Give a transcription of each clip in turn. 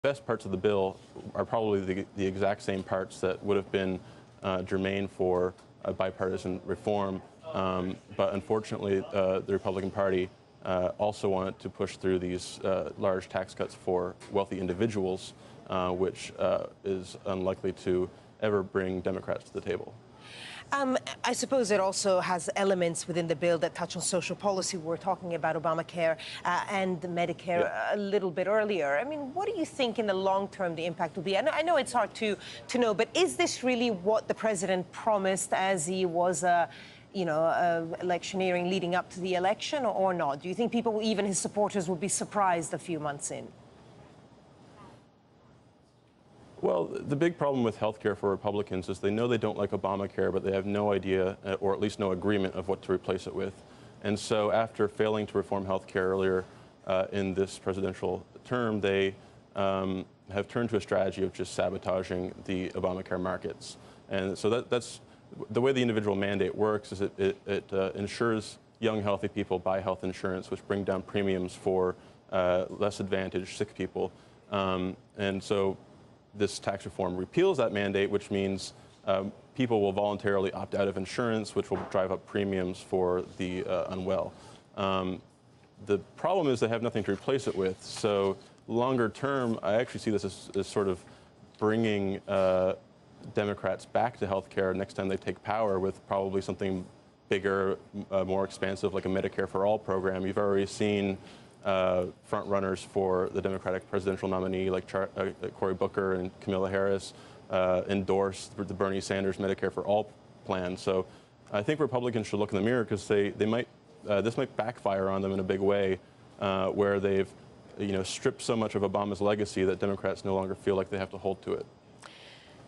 best parts of the bill are probably the exact same parts that would have been germane for bipartisan reform. But unfortunately, the Republican Party also wanted to push through these large tax cuts for wealthy individuals, which is unlikely to ever bring Democrats to the table. I suppose it also has elements within the bill that touch on social policy. We were talking about Obamacare and Medicare a little bit earlier. I mean, what do you think in the long term the impact will be? I know it's hard to know, but is this really what the president promised as he was electioneering leading up to the election, or not? Do you think people, even his supporters, will be surprised a few months in? Well, the big problem with health care for Republicans is they know they don't like Obamacare, but they have no idea, or at least no agreement of what to replace it with. And so after failing to reform health care earlier in this presidential term, they have turned to a strategy of just sabotaging the Obamacare markets. And so that's the way the individual mandate works, is it ensures young, healthy people buy health insurance, which bring down premiums for less advantaged sick people. And so this tax reform repeals that mandate, which means people will voluntarily opt out of insurance, which will drive up premiums for the unwell. The problem is they have nothing to replace it with. So longer term, I actually see this as sort of bringing Democrats back to health care next time they take power, with probably something bigger, more expansive, like a Medicare for All program. You've already seen front runners for the Democratic presidential nominee, like Cory Booker and Kamala Harris, endorse the Bernie Sanders Medicare for All plan. So I think Republicans should look in the mirror, because they might this might backfire on them in a big way, where they've stripped so much of Obama's legacy that Democrats no longer feel like they have to hold to it.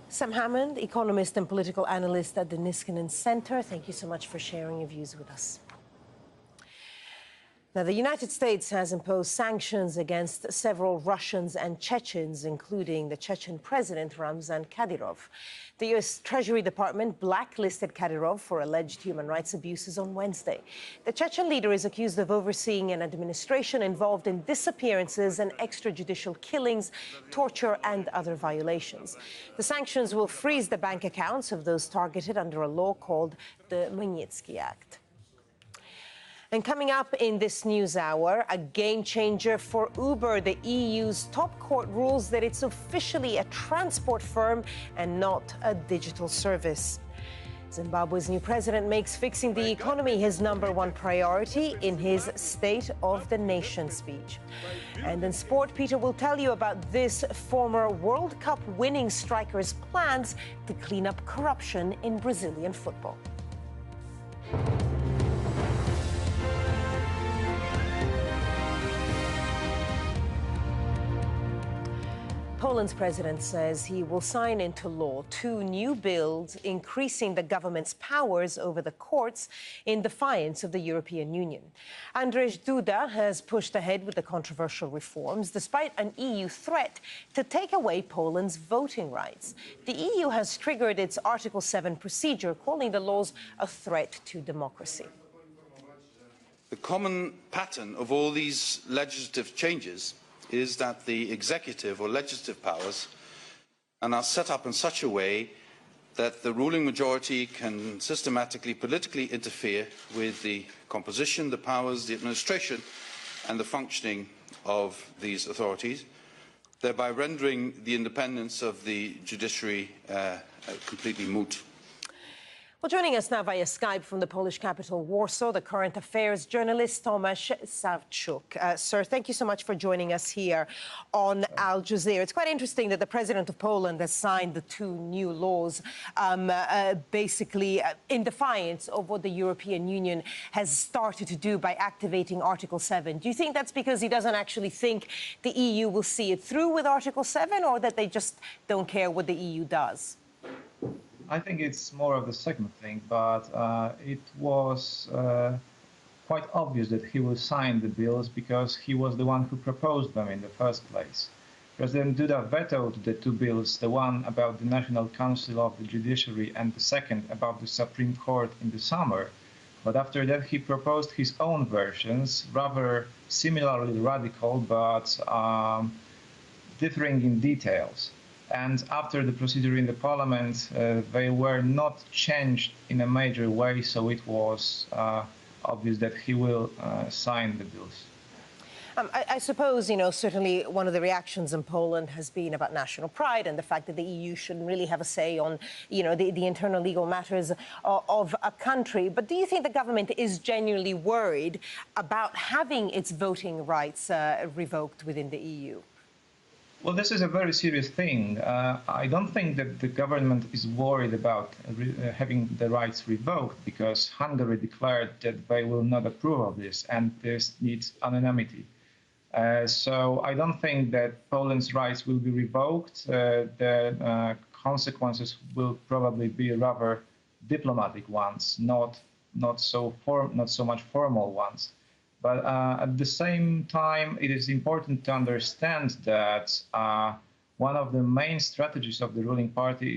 Sam Hammond, economist and political analyst at the Niskanen Center, thank you so much for sharing your views with us. Now, the United States has imposed sanctions against several Russians and Chechens, including the Chechen president, Ramzan Kadyrov. The U.S. Treasury Department blacklisted Kadyrov for alleged human rights abuses on Wednesday. The Chechen leader is accused of overseeing an administration involved in disappearances and extrajudicial killings, torture, and other violations. The sanctions will freeze the bank accounts of those targeted under a law called the Magnitsky Act. And coming up in this news hour, a game changer for Uber. The EU's top court rules that it's officially a transport firm and not a digital service. Zimbabwe's new president makes fixing the economy his #1 priority in his State of the Nation speech. And in sport, Peter will tell you about this former World Cup winning striker's plans to clean up corruption in Brazilian football. Poland's president says he will sign into law 2 new bills increasing the government's powers over the courts in defiance of the European Union. Andrzej Duda has pushed ahead with the controversial reforms despite an EU threat to take away Poland's voting rights. The EU has triggered its Article 7 procedure, calling the laws a threat to democracy. The common pattern of all these legislative changes is that the executive or legislative powers are now set up in such a way that the ruling majority can systematically politically interfere with the composition, the powers, the administration and the functioning of these authorities, thereby rendering the independence of the judiciary completely moot. Well, joining us now via Skype from the Polish capital, Warsaw, the current affairs journalist Tomasz Sawczuk. Sir, thank you so much for joining us here on Al Jazeera. It's quite interesting that the president of Poland has signed the 2 new laws, basically in defiance of what the European Union has started to do by activating Article 7. Do you think that's because he doesn't actually think the EU will see it through with Article 7, or that they just don't care what the EU does? I think it's more of the second thing, but it was quite obvious that he will sign the bills because he was the one who proposed them in the first place. President Duda vetoed the 2 bills, the one about the National Council of the Judiciary and the second about the Supreme Court in the summer. But after that, he proposed his own versions, rather similarly radical, but differing in details. And after the procedure in the parliament, they were not changed in a major way, so it was obvious that he will sign the bills. I suppose, certainly one of the reactions in Poland has been about national pride and the fact that the EU shouldn't really have a say on, the internal legal matters of a country. But do you think the government is genuinely worried about having its voting rights revoked within the EU? Well, this is a very serious thing. I don't think that the government is worried about having the rights revoked, because Hungary declared that they will not approve of this, and this needs unanimity. So I don't think that Poland's rights will be revoked. The consequences will probably be rather diplomatic ones, not so much formal ones. But at the same time, it is important to understand that one of the main strategies of the ruling party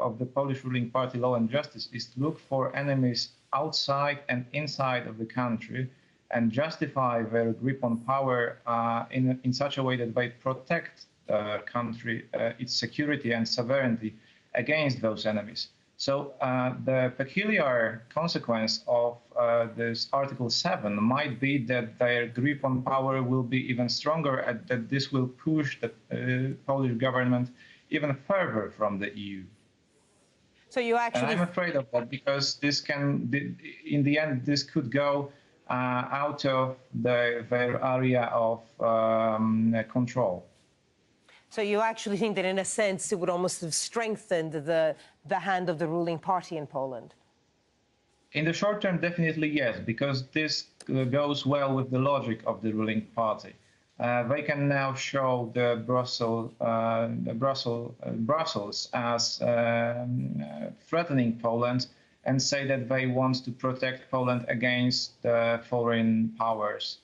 of the Polish ruling party, Law and Justice, is to look for enemies outside and inside of the country and justify their grip on power in such a way that they protect the country, its security and sovereignty against those enemies. So the peculiar consequence of this Article 7 might be that their grip on power will be even stronger, and that this will push the Polish government even further from the EU. So you actually... And I'm afraid of that, because this in the end, this could go out of their area of control. So you actually think that, in a sense, it would almost have strengthened the hand of the ruling party in Poland? In the short term, definitely yes, because this goes well with the logic of the ruling party. They can now show the Brussels as threatening Poland, and say that they want to protect Poland against foreign powers.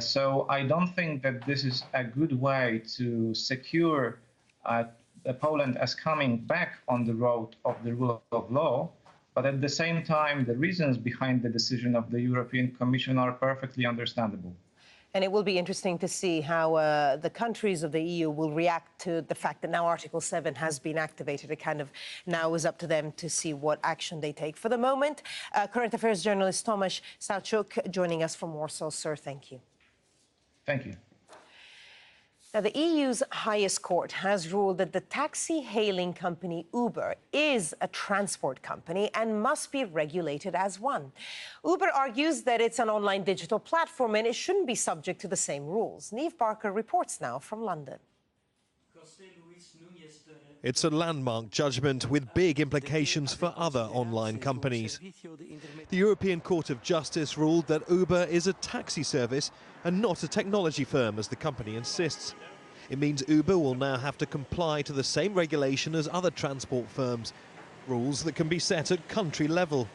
So I don't think that this is a good way to secure Poland as coming back on the road of the rule of law. But at the same time, the reasons behind the decision of the European Commission are perfectly understandable. And it will be interesting to see how the countries of the EU will react to the fact that now Article 7 has been activated. It kind of now is up to them to see what action they take. For the moment, current affairs journalist Tomasz Salczuk joining us from Warsaw. Sir, thank you. Thank you. Now, the EU's highest court has ruled that the taxi-hailing company Uber is a transport company and must be regulated as one. Uber argues that it's an online digital platform and it shouldn't be subject to the same rules. Niamh Barker reports now from London. It's a landmark judgment with big implications for other online companies. The European Court of Justice ruled that Uber is a taxi service and not a technology firm, as the company insists. It means Uber will now have to comply to the same regulation as other transport firms, rules that can be set at country level.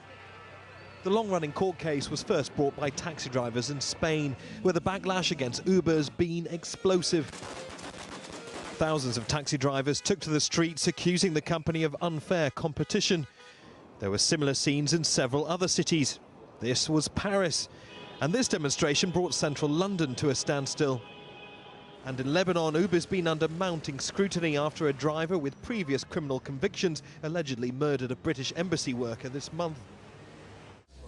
The long-running court case was first brought by taxi drivers in Spain, where the backlash against Uber's been explosive. Thousands of taxi drivers took to the streets accusing the company of unfair competition. There were similar scenes in several other cities. This was Paris, and this demonstration brought central London to a standstill. And in Lebanon, Uber's been under mounting scrutiny after a driver with previous criminal convictions allegedly murdered a British embassy worker this month.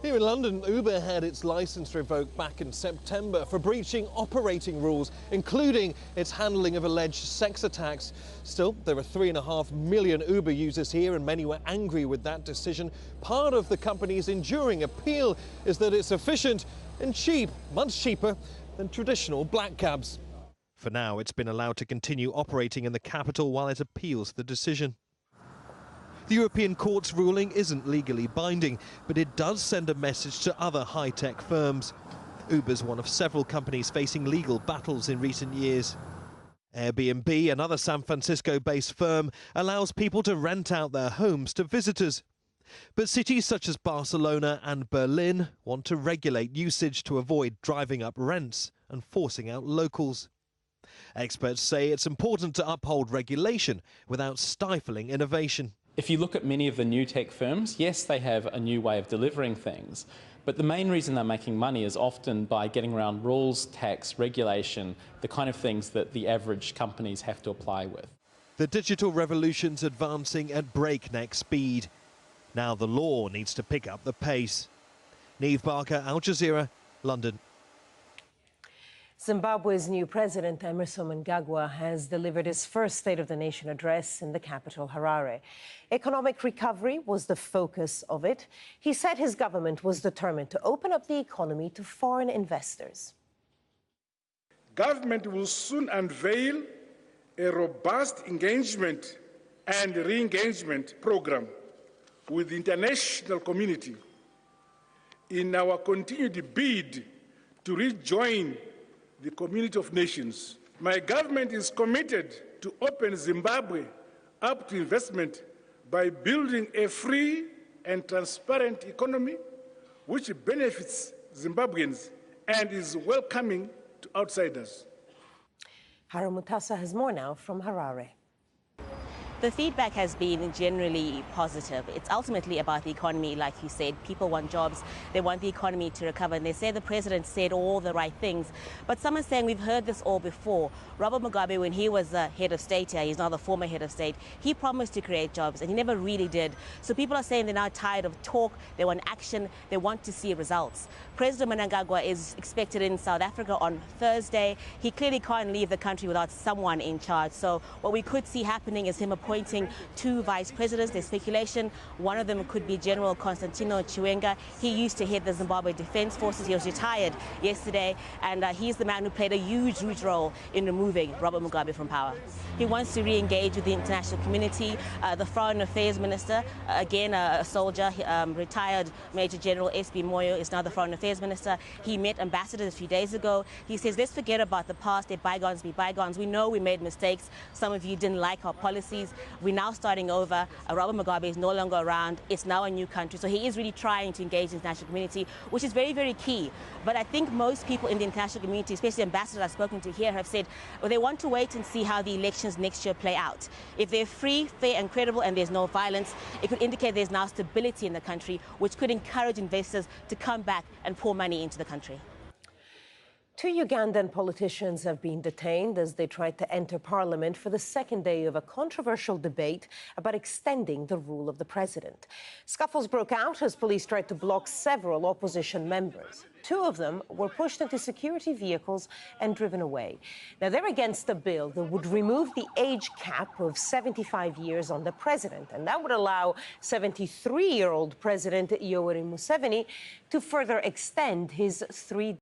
Here in London, Uber had its licence revoked back in September for breaching operating rules, including its handling of alleged sex attacks. Still, there are 3.5 million Uber users here, and many were angry with that decision. Part of the company's enduring appeal is that it's efficient and cheap, much cheaper than traditional black cabs. For now, it's been allowed to continue operating in the capital while it appeals the decision. The European Court's ruling isn't legally binding, but it does send a message to other high-tech firms. Uber's one of several companies facing legal battles in recent years. Airbnb, another San Francisco-based firm, allows people to rent out their homes to visitors. But cities such as Barcelona and Berlin want to regulate usage to avoid driving up rents and forcing out locals. Experts say it's important to uphold regulation without stifling innovation. If you look at many of the new tech firms, yes, they have a new way of delivering things, but the main reason they're making money is often by getting around rules, tax, regulation, the kind of things that the average companies have to apply with. The digital revolution's advancing at breakneck speed. Now the law needs to pick up the pace. Neve Barker, Al Jazeera, London. Zimbabwe's new president, Emmerson Mnangagwa, has delivered his first State of the Nation address in the capital, Harare. Economic recovery was the focus of it. He said his government was determined to open up the economy to foreign investors. Government will soon unveil a robust engagement and re-engagement program with the international community in our continued bid to rejoin the community of nations. My government is committed to open Zimbabwe up to investment by building a free and transparent economy which benefits Zimbabweans and is welcoming to outsiders. Hara Mutasa has more now from Harare. The feedback has been generally positive. It's ultimately about the economy, like you said. People want jobs, they want the economy to recover, and they say the president said all the right things. But some are saying we've heard this all before. Robert Mugabe, when he was head of state here, he's now the former head of state, he promised to create jobs, and he never really did. So people are saying they're now tired of talk, they want action, they want to see results. President Mnangagwa is expected in South Africa on Thursday. He clearly can't leave the country without someone in charge. So what we could see happening is him appointing two vice presidents. There's speculation one of them could be General Constantino Chiwenga. He used to head the Zimbabwe Defense Forces. He was retired yesterday, and he's the man who played a huge role in removing Robert Mugabe from power. He wants to re-engage with the international community. The Foreign Affairs Minister, again a soldier, retired Major General S.B. Moyo, is now the Foreign Affairs Minister. He met ambassadors a few days ago. He says, let's forget about the past, let bygones be bygones. We know we made mistakes. Some of you didn't like our policies. We're now starting over. Robert Mugabe is no longer around. It's now a new country. So he is really trying to engage the international community, which is very, very key. But I think most people in the international community, especially ambassadors I've spoken to here, have said, well, they want to wait and see how the elections next year play out. If they're free, fair and credible and there's no violence, it could indicate there's now stability in the country, which could encourage investors to come back and pour money into the country. Two Ugandan politicians have been detained as they tried to enter parliament for the second day of a controversial debate about extending the rule of the president. Scuffles broke out as police tried to block several opposition members. Two of them were pushed into security vehicles and driven away. Now, they're against a bill that would remove the age cap of 75 years on the president, and that would allow 73-year-old President Yoweri Museveni to further extend his 3